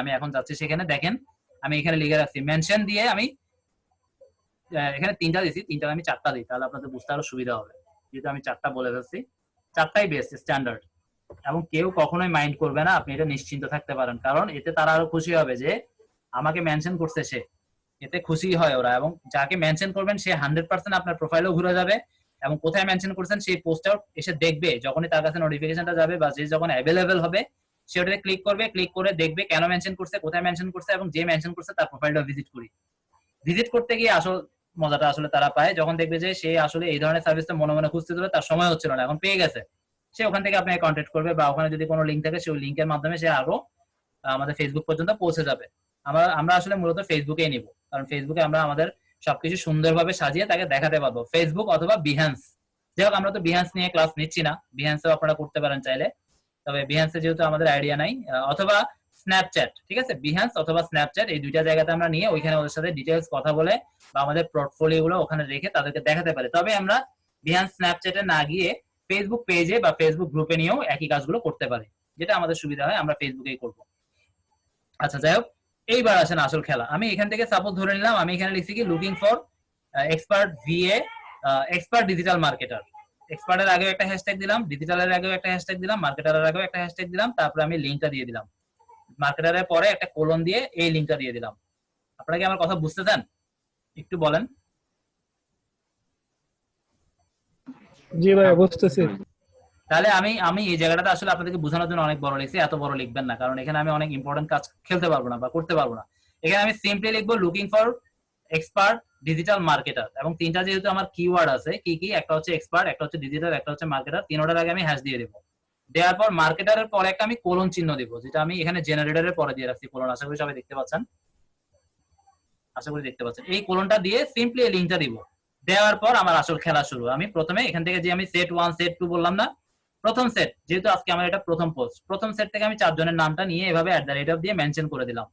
আমি এখন যাচ্ছি সেখানে, দেখেন আমি এখানে লিখে রাখছি মেনশন দিয়ে আমি এখানে 3টা দিছি, 3টা আমি 4টা দিই, তাহলে আপনাদের বুঝতে আরো সুবিধা হবে। যেহেতু আমি 4টা বলে ফেলছি, 4টাই বেস্ট স্ট্যান্ডার্ড, এবং কেউ কখনোই মাইন্ড করবে না, আপনি এটা নিশ্চিন্ত থাকতে পারেন। কারণ এতে তারা আরো খুশি হবে যে আমাকে মেনশন করছে সে, এতে খুশি হয় ওরা। এবং যাকে মেনশন করবেন সে 100% আপনার প্রোফাইলেও ঘুরে যাবে, এবং কোথায় মেনশন করছেন সেই পোস্টটাও এসে দেখবে। যখনই তার কাছে নোটিফিকেশনটা যাবে বা যে যখন অ্যাভেলেবেল হবে সে ওটাতে ক্লিক করবে, ক্লিক করে দেখবে কেন মেনশন করছে, কোথায় মেনশন করছে, এবং যে মেনশন করছে তার প্রোফাইলটা ভিজিট করতে গিয়ে আসল মজাটা আসলে তারা পায়, যখন দেখবে যে সে আসলে এই ধরনের সার্ভিসটা মনে মনে খুঁজতে তার সময় হচ্ছিল না, এখন পেয়ে গেছে, সে ওখান থেকে আপনাকে কন্ট্যাক্ট করবে, বা ওখানে যদি কোনো লিঙ্ক থাকে সেই লিঙ্কের মাধ্যমে সে আরো আমাদের ফেসবুক পর্যন্ত পৌঁছে যাবে। আমরা আসলে মূলত ফেসবুকেই নিব, কারণ ফেসবুকে আমরা আমাদের সবকিছু সুন্দরভাবে সাজিয়ে তাকে দেখাতে পারবো, ফেসবুক অথবা বিহান্স। যাই হোক, আমরা তো বিহান্স নিয়ে ক্লাস নিচ্ছি না, বিহান্সও আপনারা করতে পারেন চাইলে, তবে বিহান্সে যেহেতু আমাদের আইডিয়া নাই, অথবা স্ন্যাপচ্যাট, ঠিক আছে, বিহান্স অথবা স্ন্যাপচ্যাট এই দুইটা জায়গাতে আমরা নিয়ে ওইখানে ওদের সাথে ডিটেলস কথা বলে বা আমাদের পোর্টফোলিও গুলো ওখানে রেখে তাদেরকে দেখাতে পারি। তবে আমরা বিহান্স স্ন্যাপচ্যাটে না গিয়ে ফেসবুক পেজে বা ফেসবুক গ্রুপে নিয়েও একই কাজগুলো করতে পারি, যেটা আমাদের সুবিধা হয় আমরা ফেসবুকেই করব। আচ্ছা, যাই হোক, এইবার আসেন আসল খেলা। আমি এখান থেকে সাপোজ ধরে নিলাম, আমি এখানে লিখছি কি looking for expert VA, expert digital marketer. এক্সপার্টের আগেও একটা হ্যাশট্যাগ দিলাম, ডিজিটালের আগেও একটা হ্যাশট্যাগ দিলাম, মার্কেটারের আগেও একটা হ্যাশট্যাগ দিলাম, তারপরে আমি লিঙ্কটা দিয়ে দিলাম, মার্কেটারের পরে একটা কোলন দিয়ে এই লিঙ্কটা দিয়ে দিলাম। আপনারা কি আমার কথা বুঝতে চান? একটু বলেন। জি ভাই, বুঝতেছি। তাহলে আমি আমি এই জায়গাটা আসলে আপনাদেরকে বোঝানোর জন্য অনেক বড় লিখছি, এত বড় লিখবেন না, কারণ এখানে আমি অনেক ইম্পর্টেন্ট কাজ খেলতে পারবো না বা করতে পারবো না। এখানে আমি সিম্পলি লিখবো looking for expert digital marketer, এবং 3টা যেহেতু আমার কিওয়ার্ড আছে, কি কি, একটা হচ্ছে এক্সপার্ট, একটা হচ্ছে ডিজিটাল, একটা হচ্ছে মার্কেটার, 3টার আগে আমি হ্যাশ দিয়ে দেবো। দেওয়ার পর মার্কেটারের পরে একটা আমি কোলন চিহ্ন দিব, যেটা আমি এখানে জেনারেটরের পরে দিয়ে রাখছি কোলন, আশা করি সবাই দেখতে পাচ্ছেন, আশা করি দেখতে পাচ্ছেন। এই কোলনটা দিয়ে সিম্পলি এই লিঙ্কটা দিব, দেওয়ার পর আমার আসল খেলা শুরু। আমি প্রথমে এখান থেকে যে আমি সেট 1 সেট 2 বললাম না, প্রথম সেট, যেহেতু আজকে আমার এটা প্রথম পোস্ট, প্রথম সেট থেকে আমি 4 জনের নামটা নিয়ে এভাবে @ দিয়ে মেনশন করে দিলাম,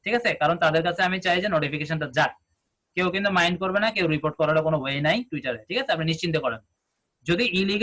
ঠিক আছে, কারণ তাদের কাছে আমি চাই যে নোটিফিকেশনটা যাক। কেউ কিন্তু মাইন্ড করবে না, কেউ রিপোর্ট করার কোনো ওয়ে নাই টুইটারে, ঠিক আছে, আপনি নিশ্চিন্তে করেন। যদি ইলিগাল